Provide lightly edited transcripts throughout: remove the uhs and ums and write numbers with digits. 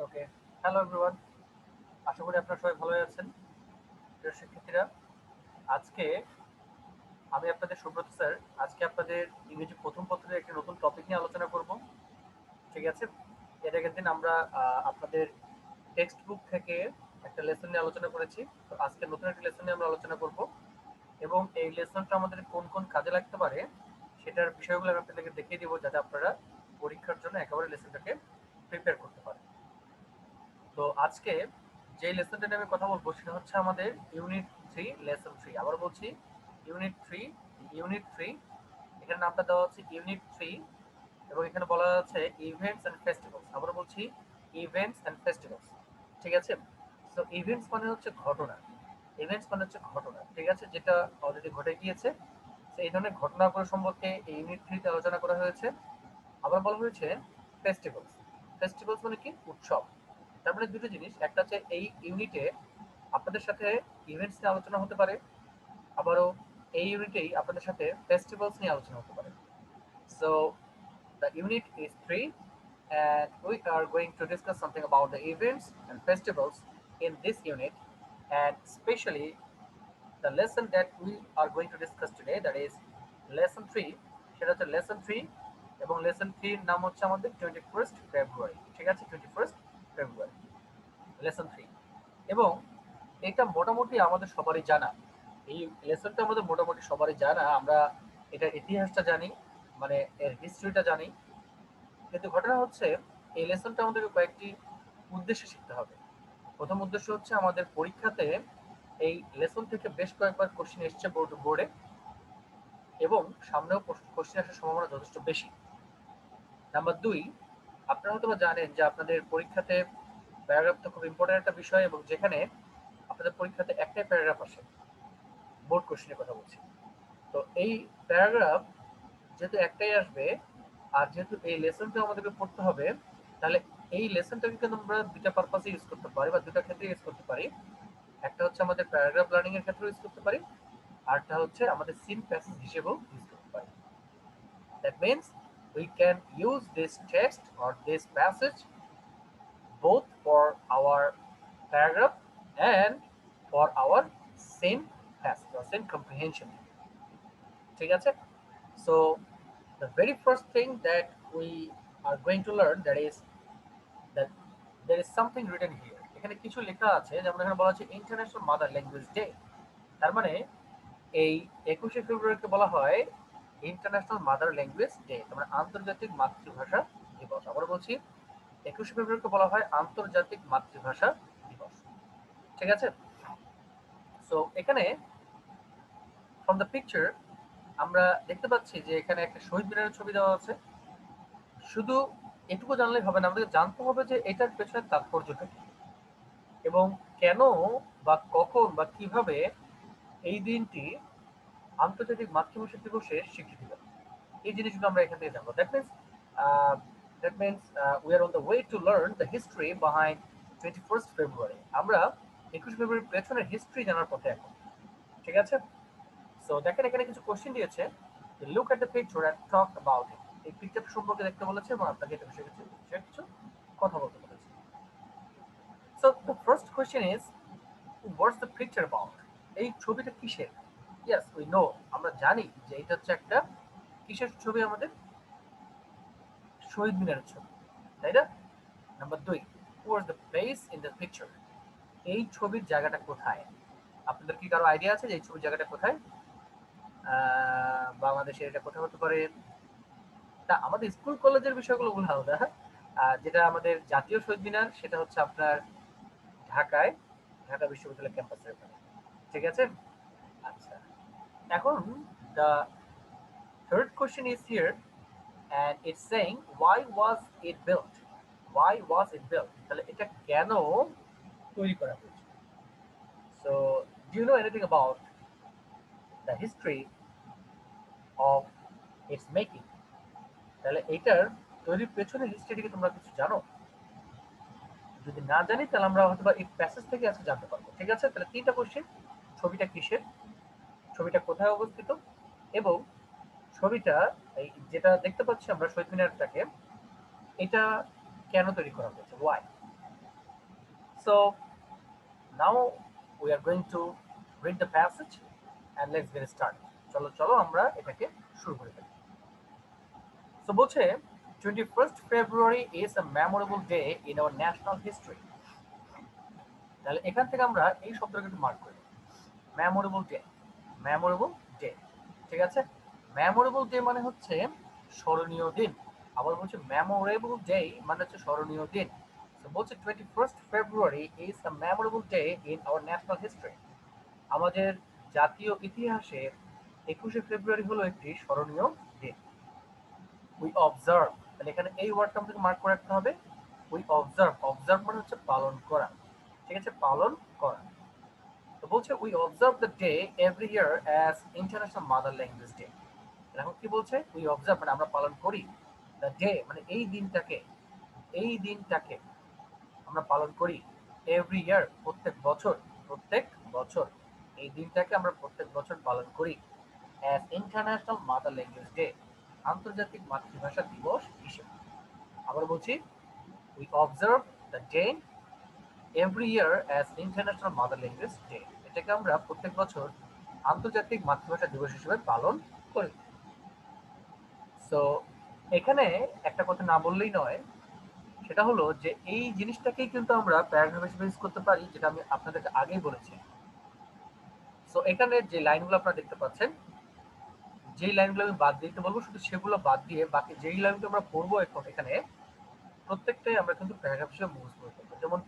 ওকে, hello everyone. আশা করি আপনারা সবাই ভালোই আছেন। প্রিয় শিক্ষার্থীরা, আজকে আমি আপনাদের সুব্রত স্যার। আজকে আপনাদের ইংরেজি প্রথম পত্রের একটি নতুন টপিক নিয়ে আলোচনা করব। ঠিক আছে? এর আগের দিন আমরা আপনাদের টেক্সট বুক থেকে একটা লেসন নিয়ে আলোচনা করেছি। তো আজকে নতুন একটা লেসন নিয়ে আমরা আলোচনা করব এবং এই লেসনটা আমাদের কোন কোন কাজে লাগতে পারে সেটার বিষয়গুলো আমি আপনাদেরকে দেখিয়ে দিব, যাতে আপনারা পরীক্ষার জন্য একেবারে লেসনটাকে প্রিপেয়ার করতে পারেন। তো আজকে যে লেসনটা নিয়ে আমি কথা বলবো সেটা হচ্ছে আমাদের ইউনিট 3 লেসন 3। আবার বলছি ইউনিট 3। এখানে নামটা দেওয়া হচ্ছে ইউনিট 3 এবং এখানে বলা আছে ইভেন্টস এন্ড ফেস্টিভ্যালস। আবার বলছি ইভেন্টস এন্ড ফেস্টিভ্যালস। ঠিক আছে? সো ইভেন্টস মানে হচ্ছে ঘটনা। ইভেন্টস মানে হচ্ছে ঘটনা, ঠিক আছে, যেটা অলরেডি ঘটে গিয়েছে। তো এই ধরনের ঘটনাগুলো সম্পর্কে এই ইউনিট 3 তে আলোচনা করা হয়েছে। আবার বলা হয়েছে ফেস্টিভ্যালস। ফেস্টিভ্যালস মানে কি? উৎসব। তার মানে দুটো জিনিস, একটা হচ্ছে এই ইউনিটে আপনাদের সাথে ইভেন্টস নিয়ে আলোচনা হতে পারে, আবারও এই ইউনিটেই আপনাদের সাথে ফেস্টিভ্যালস নিয়ে আলোচনা হতে পারে। So the unit is 3 and we are going to discuss something about the events and festivals in this unit, and especially the lesson that we are going to discuss today, that is lesson 3। সেটা হচ্ছে lesson 3 এবং lesson 3 এর নাম হচ্ছে আমাদের 21st ফেব্রুয়ারি। ঠিক আছে? 21st ফেব্রুয়ারি lesson 3। এবং এটা মোটামুটি আমাদের সবারই জানা। এই লেসনটা আমাদের মোটামুটি সবারই জানা। আমরা এটার ইতিহাসটা জানি, মানে এর হিস্ট্রিটা জানি। কিন্তু ঘটনা হচ্ছে এই লেসনটা আমাদেরকে কয়েকটি উদ্দেশ্যে শিখতে হবে। প্রথম উদ্দেশ্য হচ্ছে আমাদের পরীক্ষাতে এই লেসন থেকে বেশ কয়েকবার কোশ্চেন এসছে বোর্ডে, এবং সামনেও কোশ্চেন আসার সম্ভাবনা যথেষ্ট বেশি। নাম্বার 2, আপনারা হয়তো জানেন যে আপনাদের পরীক্ষাতে প্যারাগ্রাফ তো খুব ইম্পর্টেন্ট একটা বিষয়, এবং যেখানে আপনাদের পরীক্ষাতে একটাই প্যারাগ্রাফ আসে, বোর্ড কোশ্চেনের কথা বলছি। তো এই প্যারাগ্রাফ যেহেতু একটাই আসবে, আর যেহেতু এই লেসনটা আমাদেরকে পড়তে হবে, তাহলে এই লেসনটাকে কিন্তু আমরা দুটা পারপাসে ইউজ করতে পারি বা দুটা ক্ষেত্রে ইউজ করতে পারি। একটা হচ্ছে আমাদের প্যারাগ্রাফ লার্নিং এর ক্ষেত্রে ইউজ করতে পারি, আরটা হচ্ছে আমাদের সিন প্যাসেজ হিসেবেও ইউজ করতে পারি। That means we can use this text or this passage both for our paragraph and for our same passage or same comprehension. ঠিক আছে? So the very first thing that we are going to learn, that is that there is something written here. এখানে কিছু লেখা আছে, যেমন এখানে বলা আছে ইন্টারন্যাশনাল মাদার ল্যাঙ্গুয়েজ ডে। তার মানে এই 21শে ফেব্রুয়ারিকে বলা হয় ইন্টারন্যাশনাল মাদার ল্যাঙ্গুয়েজ ডে, তার মানে আন্তর্জাতিক মাতৃভাষা দিবস। আবার বলছি 21শে ফেব্রুয়ারিকে বলা হয় আন্তর্জাতিক মাতৃভাষা দিবস। ঠিক আছে? সো এখানে ফ্রম দ্য পিকচার আমরা দেখতে পাচ্ছি যে এখানে একটা শহীদ মিনারের ছবি দেওয়া আছে। শুধু এটুকু জানলেই হবে না, আমাদের জানতে হবে যে এটার পেছনে তাৎপর্যটা কি এবং কেন বা কখন বা কিভাবে এই দিনটি আন্তর্জাতিক মাতৃভাষা দিবসের স্বীকৃতি দেয়। এই জিনিসগুলো আমরা এখান থেকে জানবো। That means we are on the way to learn the history behind 21st ফেব্রুয়ারি। আমরা 21 ফেব্রুয়ারির পেছনের হিস্ট্রি জানার পথে এখন। ঠিক আছে? সো দেখেন এখানে কিছু কোশ্চেন দিয়েছে। Look at the picture and talk about it. এই পিকচার সম্পর্কে দেখতে বলেছে এবং আপনাকে এটা বিষয়ে কিছু কথা বলতে বলেছে। So the first question is what's the picture about? এই ছবিটা কিসের? ইয়েস উই নো, আমরা জানি যে এটা হচ্ছে একটা কিসের ছবি? আমাদের শহীদ মিনারের ছবি, তাই না? Number 2, what's the place in the picture? এই ছবির জায়গাটা কোথায়? আপনাদের কি কারো আইডিয়া আছে যে এই ছবির জায়গাটা কোথায়? বাংলাদেশে এটা কোথায় হতে পারে? তা আমাদের স্কুল কলেজের বিষয়গুলো আলাদা। যেটা আমাদের জাতীয় শহীদ মিনার সেটা হচ্ছে আপনার ঢাকায়, ঢাকা বিশ্ববিদ্যালয় ক্যাম্পাসের ওখানে। ঠিক আছে? আচ্ছা, এখন the third question is here and it's saying why was it built? Why was it built? তাহলে এটা কেন তৈরি করা হয়েছে? So do you know anything about the history of its making? তাহলে এটার তৈরির পেছনে হিস্ট্রিটাকে তোমরা কিছু জানো? যদি না জানি তাহলে আমরা হয়তো বা এই প্যাসেজ থেকে আজকে জানতে পারবো। ঠিক আছে? তাহলে তিনটা কোশ্চেন: ছবিটা কিসের, ছবিটা কোথায় অবস্থিত, এবং ছবিটা এই যেটা দেখতে পাচ্ছি আমরা শহীদ মিনারটাকে, এটা কেন তৈরি করা হয়েছে, Y? So now we are going to read the passage and let's get started. চলো চলো আমরা এটাকে শুরু করে ফেলি। So বলছে 21st February is a memorable day in our national history. তাহলে এখান থেকে আমরা এই শব্দটাকে একটু মার্ক করি। মেমোরেবল ডে, মেমোরেবল ডে, ঠিক আছে। মেমোরেবল ডে মানে হচ্ছে স্মরণীয় দিন। আবার বলছে মেমোরেবল ডে মানে হচ্ছে স্মরণীয় দিন। তো বলছে 21st February is a memorable day in our national history. আমাদের জাতীয় ইতিহাসে 21শে ফেব্রুয়ারি হলো একটি স্মরণীয় দিন। উই অবজার্ভ, তাহলে এখানে এই ওয়ার্ডটা আমাদেরকে মার্ক করে রাখতে হবে। উই অবজার্ভ, অবজার্ভ মানে হচ্ছে পালন করা, ঠিক আছে, পালন করা। তো বলছে we observe the day every year as international mother language day. এখন কি বলছে? উই অবজার্ভ মানে আমরা পালন করি, দ্য ডে মানে এই দিনটাকে, এই দিনটাকে আমরা পালন করি এভরি ইয়ার প্রত্যেক বছর, প্রত্যেক বছর এই দিনটাকে আমরা প্রত্যেক বছর পালন করি as international mother language day, আন্তর্জাতিক মাতৃভাষা দিবস হিসেবে। আবার বলছি we observe the day every year as international mother language day, এটাকে আমরা প্রত্যেক বছর আন্তর্জাতিক মাতৃভাষা দিবস হিসেবে পালন করি। সো এখানে একটা কথা না বললেই নয়, সেটা হলো যে এই জিনিসটাকেই কিন্তু আমরা প্যারাগ্রাফ হিসেবে ইউজ করতে পারি, যেটা আমি আপনাদেরকে আগেই বলেছি। সো এখানে যে লাইনগুলো আপনারা দেখতে পাচ্ছেন, যেই লাইনগুলো আমি বাদ দিতে বলবো শুধু সেগুলো বাদ দিয়ে বাকি যেই লাইনগুলো আমরা পড়বো এখন এখানে প্রত্যেকটাই আমরা কিন্তু প্যারাগ্রাফ হিসেবে মুভ করে ফেলবো। যেমন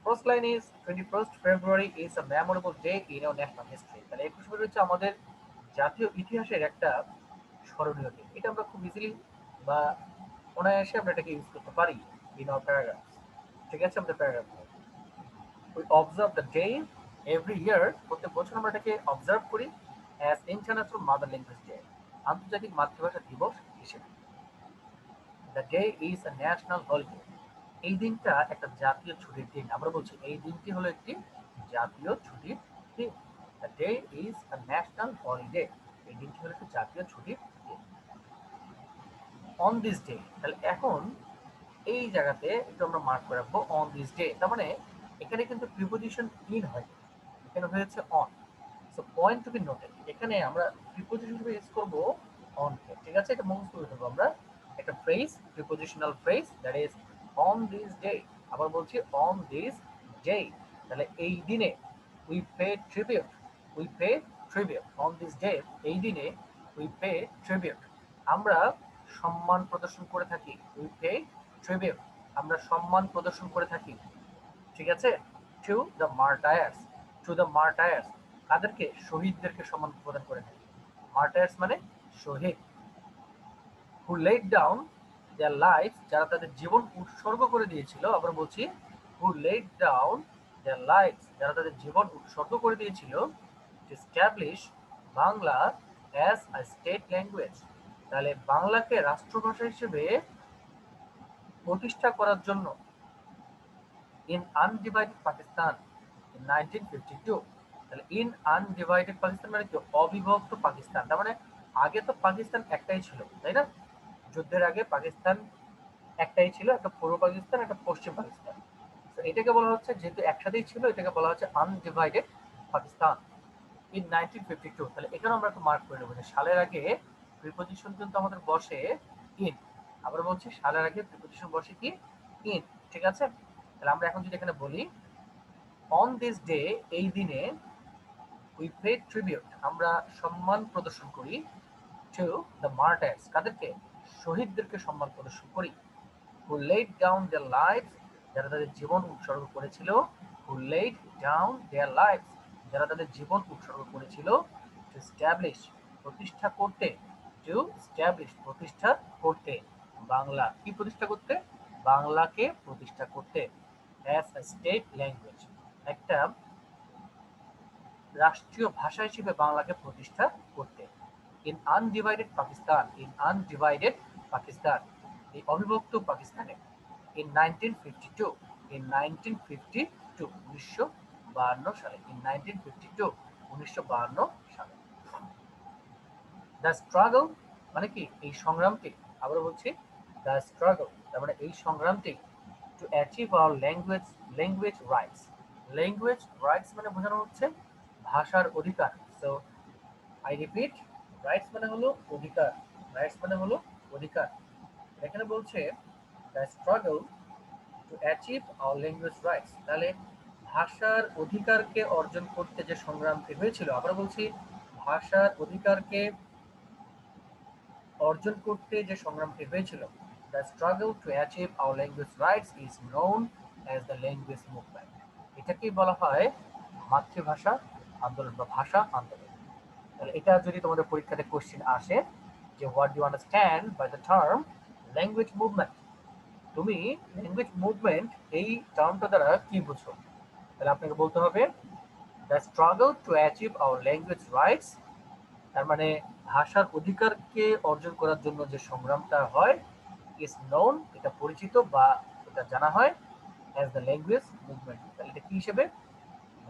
first line is 21st February is a memorable day in our national history. তাহলে 21 ফেব্রুয়ারি হচ্ছে আমাদের জাতীয় ইতিহাসের একটা স্মরণীয় দিন। এটা আমরা খুব ইজিলি বা অনায়াসে আমরা এটাকে ইউজ করতে পারি ইন আওয়ার প্যারাগ্রাফ, ঠিক আছে। আমাদের paragraph we observe the day every year, প্রত্যেক বছর আমরা এটাকে অবজার্ভ করি as international mother language day, আন্তর্জাতিক মাতৃভাষা দিবস হিসেবে। The day is a national holiday, এই দিনটা একটা জাতীয় ছুটির দিন। আমরা বলছি এই দিনটি হলো একটি জাতীয় ছুটির দিন। The day is a national holiday, এই দিনটি হলো একটি জাতীয় ছুটির দিন। অন দিস ডে, তাহলে এখন এই জায়গাতে একটু আমরা মার্ক করে রাখবো অন দিস ডে, তার মানে এখানে কিন্তু প্রিপোজিশন ইন হয়, এখানে হয়েছে on. So point to be noted, এখানে আমরা প্রিপোজিশন হিসেবে ইউজ করব অন কে, ঠিক আছে। এটা মুখস্থ করে দেবো আমরা, একটা phrase, prepositional phrase, that is on this day. আবার বলছি অন দিস ডে, তাহলে এই দিনে we pay tribute, we pay tribute on this day, এই দিনে উই পে ট্রিবিউট, আমরা সম্মান প্রদর্শন করে থাকি। উই পে ট্রিবিউট, আমরা সম্মান প্রদর্শন করে থাকি, ঠিক আছে। টু দ্য মার্টায়ার্স, টু দ্য মার্টায়ার্স, তাদেরকে, শহীদদেরকে সম্মান প্রদান করে থাকি। মার্টায়ার্স মানে শহীদ। হু লেড ডাউন দেয়ার লাইফ, যারা তাদের জীবন উৎসর্গ করে দিয়েছিল। আবার বলছি হু লেড ডাউন দেয়ার লাইফ, যারা তাদের জীবন উৎসর্গ করে দিয়েছিল to establish Bangla as a state language, তাহলে বাংলাকে রাষ্ট্রভাষা হিসেবে প্রতিষ্ঠা করার জন্য ইন আনডিভাইডেড পাকিস্তান ইন 1952। তাহলে ইন আনডিভাইডেড পাকিস্তান মানে কি? অবিভক্ত পাকিস্তান। তার মানে আগে তো পাকিস্তান একটাই ছিল, তাই না? যুদ্ধের আগে পাকিস্তান একটাই ছিল, একটা পূর্ব পাকিস্তান, একটা পশ্চিম পাকিস্তান। তো এটাকে বলা হচ্ছে, যেহেতু একসাথেই ছিল, এটাকে বলা হচ্ছে আনডিভাইডেড পাকিস্তান ইন 1952। তাহলে এখানে আমরা একটু মার্ক করে নেবো যে সালের আগে প্রিপোজিশন কিন্তু আমাদের বসে ইন। আবার বলছি সালের আগে প্রিপোজিশন বসে কি? ইন, ঠিক আছে। তাহলে আমরা এখন যদি এখানে বলি অন দিস ডে, এই দিনে উই পে ট্রিবিউট, আমরা সম্মান প্রদর্শন করি টু দ্য মার্টার্স, কাদেরকে? শহীদদেরকে সম্মান প্রদর্শন করি। হু লেড ডাউন দেয়ার লাইফ, যারা তাদের জীবন উৎসর্গ করেছিল। হু লেড ডাউন দেয়ার লাইফ, যারা তাদের জীবন উৎসর্গ করেছিল। টু স্ট্যাবলিশ, প্রতিষ্ঠা করতে। টু স্ট্যাবলিশ, প্রতিষ্ঠা করতে। বাংলা কি প্রতিষ্ঠা করতে? বাংলাকে প্রতিষ্ঠা করতে অ্যাজ আ স্টেট ল্যাঙ্গুয়েজ, একটা রাষ্ট্রীয় ভাষা হিসেবে বাংলাকে প্রতিষ্ঠা করতে। In undivided Pakistan, in undivided Pakistan, এই অবিভক্ত পাকিস্তানে। ইন 1952, ইন 1952, 1952 সালে। ইন 1952, 1952 সালে। দ্য স্ট্রাগল মানে কি? এই সংগ্রামটি। আবার বলছি দ্য স্ট্রাগল, তার মানে এই সংগ্রামটি to achieve our language language rights. Language rights মানে বোঝানো হচ্ছে ভাষার অধিকার। সো আই রিপিট, রাইটস মানে হলো অধিকার, রাইটস মানে হলো অধিকার। এখানে বলছে the struggle to achieve our language rights, তাহলে ভাষার অধিকারকে অর্জন করতে যে সংগ্রামটি হয়েছিল, আমরা বলছি ভাষার অধিকারকে অর্জন করতে যে সংগ্রামটি হয়েছিল, the struggle to achieve our language rights is known as the language movement. এটাকেই বলা হয় মাতৃভাষা আন্দোলন বা ভাষা আন্দোলন। তাহলে এটা যদি তোমাদের পরীক্ষাতে কোশ্চেন আসে যে what do understand by the term language movement, তুমি ল্যাঙ্গুয়েজ মুভমেন্ট এই টার্মটা দ্বারা কি বুঝো, তাহলে আপনাকে বলতে হবে the struggle to achieve our language rights, তার মানে ভাষার অধিকারকে অর্জন করার জন্য যে সংগ্রামটা হয়, ইজ নোন, এটা পরিচিত বা এটা জানা হয় অ্যাজ দ্য ল্যাঙ্গুয়েজ মুভমেন্ট। তাহলে এটা কি হিসেবে,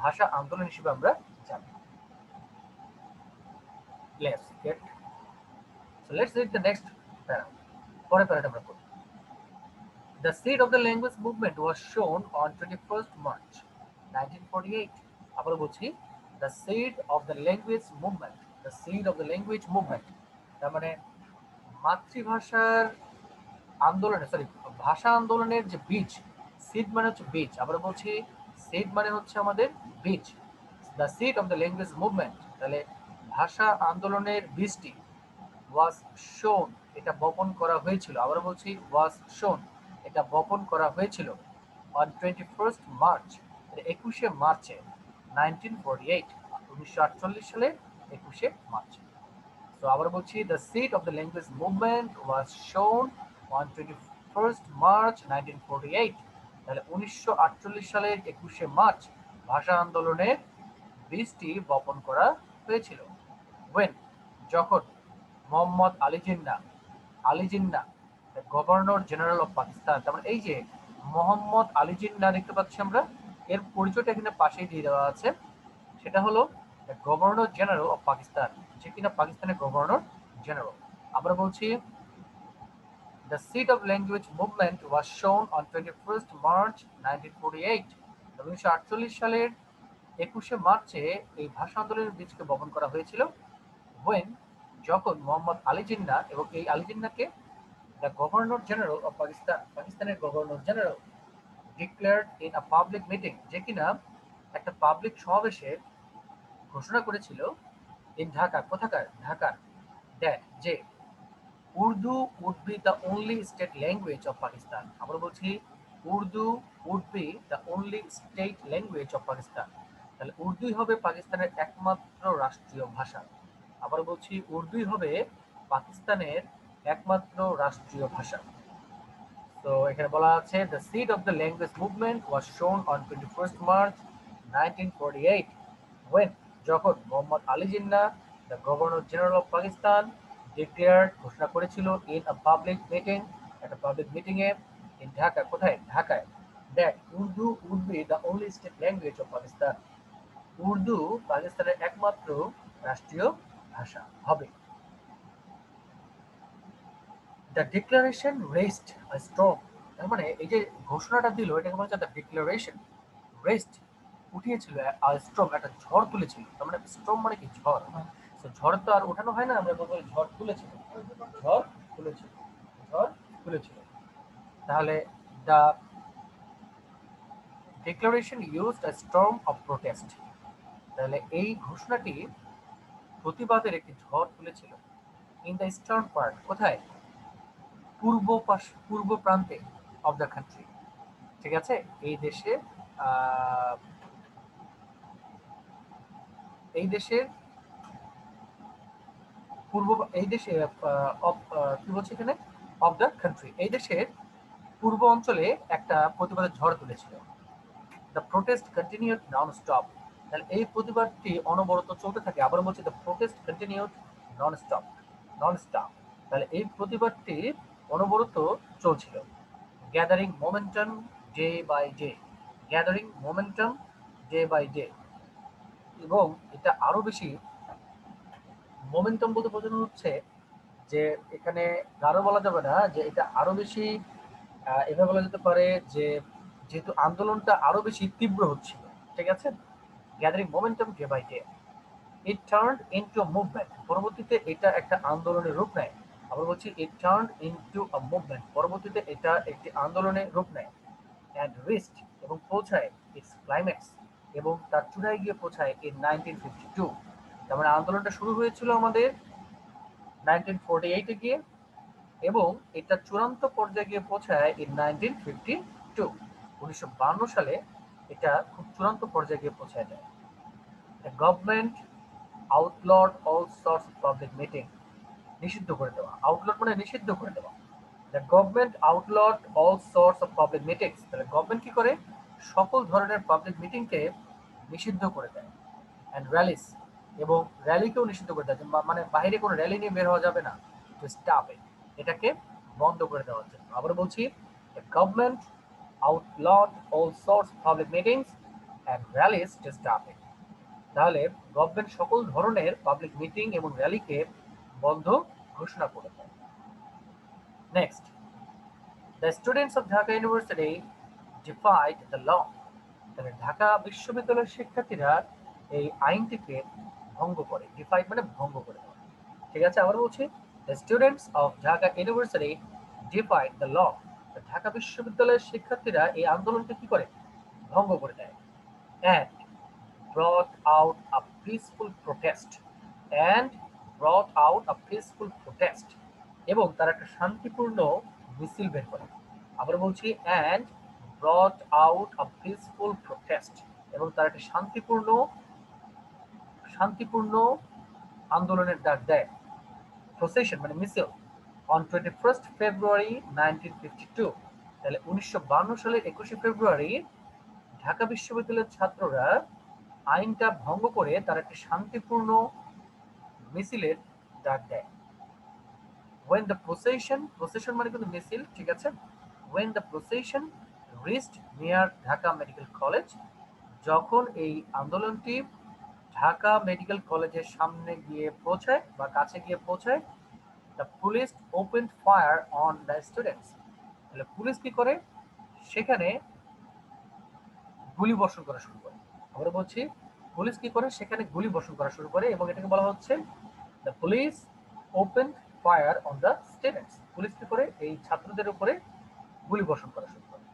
ভাষা আন্দোলন হিসেবে আমরা জানি। Let's get so let's read the next para. পরের প্যারাটা আমরা পড়ি। The seed of the language movement was shown on 21st March 1948. আবার বলছি, the seed of the language movement, the seed of the language movement, তার মানে মাতৃভাষার আন্দোলনে, sorry, ভাষা আন্দোলনের যে বীজ, সিড মানে হচ্ছে বীজ, আমরা বলছি সিড মানে হচ্ছে আমাদের বীজ, the seed of the language movement, তাহলে ভাষা আন্দোলনের বীজটি ওয়াজ শোন, এটা বপন করা হয়েছিল, আবার বলছি ওয়াজ শোন, এটা বপন করা হয়েছিল অন 21st মার্চ, 21শে মার্চে 1948, 1948 সালে 21শে মার্চ। তো আবার বলছি, the seed of the language movement was sown on 21st March 1948, তাহলে 1948 সালের 21শে মার্চ ভাষা আন্দোলনের বীজটি বপন করা হয়েছিল। ওয়েন, যখন Mohammad Ali Jinnah governor general of Pakistan, তার মানে এই যে মোহাম্মদ আলী জিন্নাহ দেখতে পাচ্ছি আমরা, এর পরিচয়টা এখানে পাশেই দিয়ে দেওয়া আছে, সেটা হলো গভর্নর জেনারেল অফ পাকিস্তান, যে কিনা পাকিস্তানের গভর্নর জেনারেল। আমরা বলছি the seed of language movement was sown on 21st March 1948, 1948 সালের 21শে মার্চে এই ভাষা আন্দোলনের বীজকে বপন করা হয়েছিল। ওয়েন, যখন মোহাম্মদ আলী জিন্নাহ, এবং এই আলী জিন্নাহকে the governor general of Pakistan, পাকিস্তানের governor general declared in a public meeting, যে কিনা একটা পাবলিক সমাবেশে ঘোষণা করেছিল, ইন ঢাকা, কোথাকার, ঢাকার, দ্যাট, যে Urdu would be the only state language of Pakistan. আমরা বলছি Urdu would be the only state language of Pakistan, তাহলে উর্দুই হবে পাকিস্তানের একমাত্র রাষ্ট্রীয় ভাষা। আবার বলছি উর্দুই হবে পাকিস্তানের একমাত্র রাষ্ট্রীয় ভাষা। তো এখানে বলা আছে the seed of the language movement was sown on 21st March 1948, when, যখন Mohammad Ali Jinnah the governor general of Pakistan declared, ঘোষণা করেছিল, ইন আ পাবলিক মিটিং, একটা পাবলিক মিটিং এ, ইন ঢাকা, কোথায়, ঢাকায়, that Urdu would be the only state language of Pakistan, Urdu পাকিস্তানের একমাত্র রাষ্ট্রীয় ভাষা হবে। The declaration raised a strong, তার মানে এই যে ঘোষণাটা দিল, এটাকে বলা হচ্ছে দ্য ডিক্লারেশন রেস্ট, উঠিয়েছিল, আর স্ট্রম, একটা ঝড় তুলেছিল, তার মানে স্ট্রম মানে কি, ঝড়। তো ঝড় তো আর ওঠানো হয় না, আমরা বলবো ঝড় তুলেছিল, ঝড় তুলেছিল, ঝড় তুলেছিল। তাহলে the declaration used a storm of protest, তাহলে এই ঘোষণাটি প্রতিবাদের একটি ঝড় তুলেছিল। ইন দ্য ইস্টার্ন পার্ট, কোথায়, পূর্ব প্রান্তে, অফ দ্য কান্ট্রি, ঠিক আছে, এই দেশে, আহ, এই দেশের পূর্ব, এই দেশে কি বলছে এখানে, অফ দ্য কান্ট্রি, এই দেশের পূর্ব অঞ্চলে একটা প্রতিবাদের ঝড় তুলেছিল। The protest continued non stop, তাহলে এই প্রতিবাদটি অনবরত চলতে থাকে, আবার বলছি the protest continued non stop, non stop, তাহলে এই প্রতিবাদটি অনবরত চলছিল। Gathering momentum day by day, gathering momentum day by day, এবং এটা আরো বেশি, মোমেন্টাম বলতে বোঝানো হচ্ছে যে এখানে গাঢ় বলা যাবে না, যে এটা আরো বেশি, এভাবে বলা যেতে পারে যে যেহেতু আন্দোলনটা আরো বেশি তীব্র হচ্ছিল, ঠিক আছে, gathering momentum day by day, it turned into a movement, পরবর্তীতে এটা একটা আন্দোলনের রূপ নেয়। আবার বলছি it turned into a movement, পরবর্তীতে এটা একটি আন্দোলনের রূপ নেয়। অ্যান্ড রিস্ট, এবং পৌঁছায় ইটস ক্লাইম্যাক্স, এবং তার চূড়ায় গিয়ে পৌঁছায় ইন 1952। তার মানে আন্দোলনটা শুরু হয়েছিল আমাদের 1948-এ গিয়ে, এবং এটা চূড়ান্ত পর্যায়ে গিয়ে পৌঁছায় ইন 1952। 1952 সালে এটা খুব চূড়ান্ত পর্যায়ে গিয়ে পৌঁছায় যায়। The government outlawed all sorts of public meeting, নিষিদ্ধ করে দেওয়া, আউটলড মানে নিষিদ্ধ করে দেওয়া। The government outlawed all sorts of public meetings, তাহলে গভর্নমেন্ট কি করে, সকল ধরনের পাবলিক মিটিংকে নিষিদ্ধ করে দেয়। অ্যান্ড র্যালিস, এবং র্যালিকেও নিষিদ্ধ করে দেয়, মানে বাইরে কোনো র্যালি নিয়ে বের হওয়া যাবে না, টু স্টপ ইট, এটাকে বন্ধ করে দেওয়ার জন্য। আবার বলছি, the government outlawed all sorts of public meetings and rallies to stop it, তাহলে গভর্নমেন্ট সকল ধরনের পাবলিক মিটিং এবং র্যালিকে বন্ধ ঘোষণা করে দেয়। Next, the students of Dhaka university defied the law, তাহলে ঢাকা বিশ্ববিদ্যালয়ের শিক্ষার্থীরা এই আইনটিকে ভঙ্গ করে, ডিফাইড মানে ভঙ্গ করে দেওয়া, ঠিক আছে। আবার বলছি, the students of Dhaka university defied the law, Dhaka বিশ্ববিদ্যালয়ের শিক্ষার্থীরা এই আন্দোলনকে কি করে, ভঙ্গ করে দেয়। And brought out a peaceful protest and brought out a peaceful protest, এবং তারা একটা শান্তিপূর্ণ মিছিল বের করে। আবার বলছি, and brought out a peaceful protest, এবং তারা একটা শান্তিপূর্ণ শান্তিপূর্ণ আন্দোলনের ডাক দেয়। প্রসেশন মানে মিছিল, অন 21 ফেব্রুয়ারি 1952, তাহলে 1952 সালের 21 ফেব্রুয়ারি ঢাকা বিশ্ববিদ্যালয়ের ছাত্ররা আইনটা ভঙ্গ করে তারা একটি শান্তিপূর্ণ মিছিলের ডাক দেয়। when the procession মানে কিন্তু মিছিল, ঠিক আছে, when the procession reached near Dhaka medical college, যখন এই আন্দোলনটি ঢাকা মেডিকেল কলেজের সামনে গিয়ে পৌঁছায় বা কাছে গিয়ে পৌঁছায়, the police opened fire on the students, তাহলে পুলিশ কি করে, সেখানে গুলি বর্ষণ করা শুরু করে। আমরা বলছি, পুলিশ কি করে, সেখানে গুলি বর্ষণ করা শুরু করে, এবং এটাকে বলা হচ্ছে the police open fire on the students, police কি করে, এই ছাত্রদের উপরে গুলি বর্ষণ করা শুরু করে।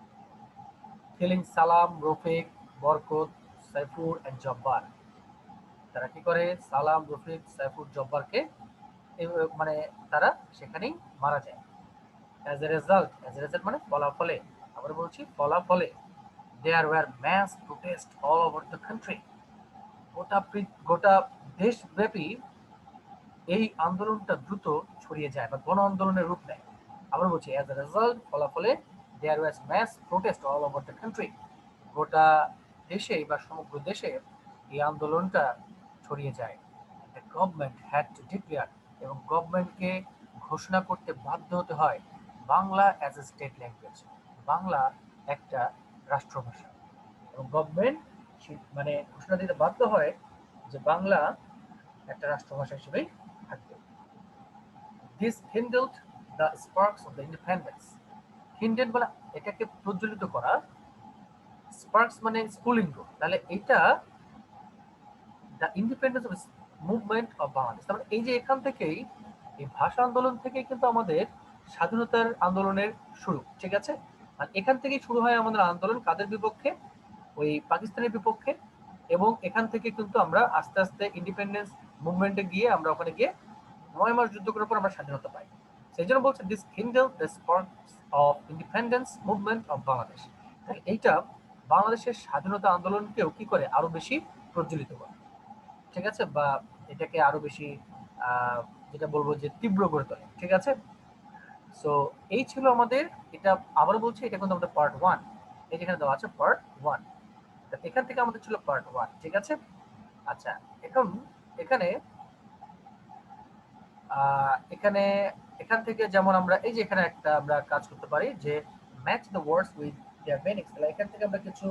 কিলিং সালাম, রফিক, বরকত, সাইফুর এন্ড জব্বার, তারা কি করে, সালাম, রফিক, সাইফুর, জব্বারকে মানে তারা সেখানেই মারা যায়। অ্যাজ এ রেজাল্ট, মানে ফলাফলে, আমরা বলছি ফলাফলে, there were mass protests all over the country, গোটা দেশব্যাপী এই আন্দোলনটা দ্রুত ছড়িয়ে যায় বা গণ আন্দোলনের রূপ নেয়। আবার বলছি, অ্যাজ এ রেজাল্ট, ফলাফলে, there was mass protest all over the country, গোটা দেশে বা সমগ্র দেশে এই আন্দোলনটা ছড়িয়ে যায়। The government had to declare, এবং গভর্নমেন্টকে ঘোষণা করতে বাধ্য হতে হয় Bangla as a state language, Bangla একটা রাষ্ট্রভাষা, এবং গভর্নমেন্ট মানে ঘোষণা দিতে বাধ্য হয় যে বাংলা একটা রাষ্ট্রভাষা হিসেবেই থাকবে। This kindled the sparks of the independence, kindled মানে এটাকে প্রজ্বলিত করা, স্পার্কস মানে স্ফুলিঙ্গ, তাহলে এটা the independence of movement of Bangladesh, তার মানে এই যে এখান থেকেই, এই ভাষা আন্দোলন থেকেই কিন্তু আমাদের স্বাধীনতার আন্দোলনের শুরু, ঠিক আছে। আর এখান থেকেই শুরু হয় আমাদের আন্দোলন, কাদের বিপক্ষে, ওই পাকিস্তানের বিপক্ষে, এবং এখান থেকে কিন্তু আমরা আস্তে আস্তে ইন্ডিপেন্ডেন্স মুভমেন্টে গিয়ে আমরা ওখানে গিয়ে 9 মাস যুদ্ধ করার পর আমরা স্বাধীনতা পাই। সেই জন্য বলছে this kindled the sparks of independence movement of Bangladesh, তাহলে এইটা বাংলাদেশের স্বাধীনতা আন্দোলনকেও কি করে, আরো বেশি প্রজ্বলিত করে, ঠিক আছে, বা এটাকে আরো বেশি যেটা বলবো যে তীব্র করে তোলে, ঠিক আছে। সো এই ছিল আমাদের, এটা আবার বলছি, এটা কিন্তু আমাদের পার্ট 1, এই যেখানে দেওয়া আছে পার্ট 1, এখান থেকে আমাদের ছিল পার্ট 1, ঠিক আছে। আচ্ছা, এখন এখানে এখানে এখান থেকে যেমন আমরা এই যে এখানে একটা আমরা কাজ করতে পারি যে match the words with there meanings, তাহলে এখান থেকে আমরা কিছু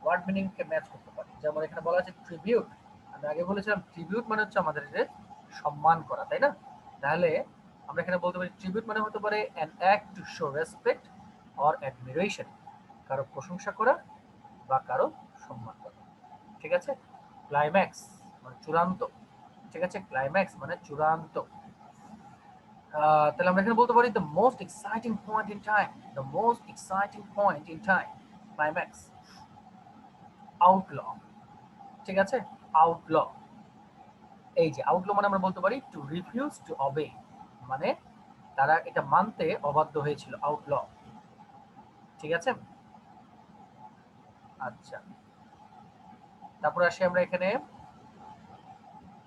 ওয়ার্ড মিনিং কে ম্যাচ করতে পারি। যেমন এখানে বলা আছে ট্রিবিউট, আমি আগে বলেছিলাম ট্রিবিউট মানে হচ্ছে আমাদের যে সম্মান করা, তাই না। তাহলে আমরা এখানে বলতে পারি ট্রিবিউট মানে হতে পারে an act to show respect or admiration, কারো প্রশংসা করা বা কারো সম্মান করা। ঠিক আছে? ক্লাইম্যাক্স মানে চূড়ান্ত। ঠিক আছে? ক্লাইম্যাক্স মানে চূড়ান্ত। তাহলে আমরা এখানে বলতে পারি the most exciting point in time, the most exciting point in time, climax. Outlaw, ঠিক আছে? আউটল, এই যে আউটল মানে আমরা বলতে পারি টু রিফিউজ টু অবে, মানে তারা এটা মানতে অবাধ্য হয়েছিল, আউটল। ঠিক আছে? আচ্ছা, তারপরে আসি আমরা এখানে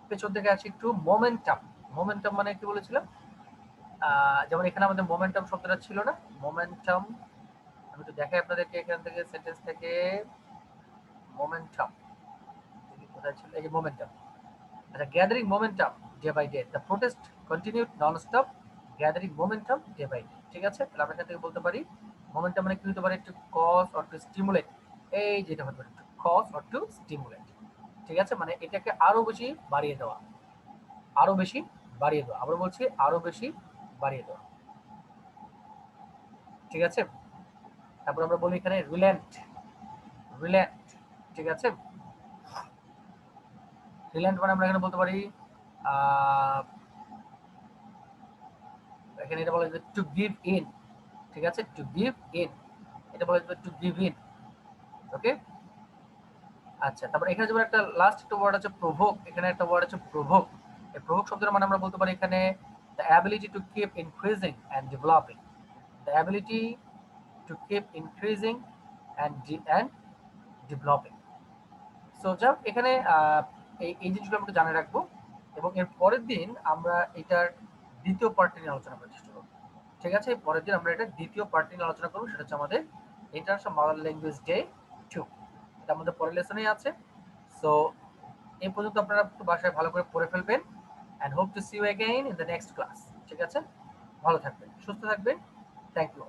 পেছন থেকে আসি একটু মোমেন্টাম। মোমেন্টাম মানে কি বলেছিলাম? যেমন এখানে আমাদের মোমেন্টাম শব্দটা ছিল না? মোমেন্টাম আমি একটু দেখাই আপনাদেরকে এখান থেকে, সেন্টেন্স থেকে। মোমেন্টাম কোথায় ছিল? এই যে মোমেন্টাম। আচ্ছা, gathering momentum day by day, the protest continued non stop gathering momentum day by day. ঠিক আছে? তাহলে আমরা এখান থেকে বলতে পারি মোমেন্টাম মানে কি হতে পারে? To cause or to stimulate, এই যেটা হতে পারে to cause or to stimulate. ঠিক আছে? মানে এটাকে আরো বেশি বাড়িয়ে দেওয়া, আরো বেশি বাড়িয়ে দেওয়া। আবার বলছি আরো বেশি বাড়িয়ে দেওয়া। ঠিক আছে? তারপর আমরা বলি এখানে রিল্যান্ট, রিল্যান্ট। ঠিক আছে? রিল্যান্ট মানে আমরা এখানে বলতে পারি এখানে এটা বলা যাবে টু গিভ ইন। ঠিক আছে? টু গিভ ইন, এটা বলা যাবে টু গিভ ইন। ওকে? আচ্ছা, তারপর এখানে যেমন একটা লাস্ট একটা ওয়ার্ড আছে প্রভোক, এখানে একটা ওয়ার্ড আছে প্রভোক। এই প্রভোক শব্দের মানে আমরা বলতে পারি এখানে the ability to keep increasing and developing, the ability to keep increasing and developing. So যাক এখানে এই জিনিসগুলো আমরা জানে রাখবো, এবং এর পরের দিন আমরা এটার দ্বিতীয় পার্ট নিয়ে আলোচনা করার চেষ্টা করবো। ঠিক আছে? পরের দিন আমরা এটা দ্বিতীয় পার্ট নিয়ে আলোচনা করবো, সেটা হচ্ছে আমাদের ইন্টারন্যাশনাল মাদার ল্যাঙ্গুয়েজ ডে 2। এটা আমাদের পরের লেসনেই আছে। সো এই পর্যন্ত আপনারা একটু বাসায় ভালো করে পড়ে ফেলবেন, and hope to see you again in the next class. ঠিক আছে? ভালো থাকবেন, সুস্থ থাকবেন। Thank you.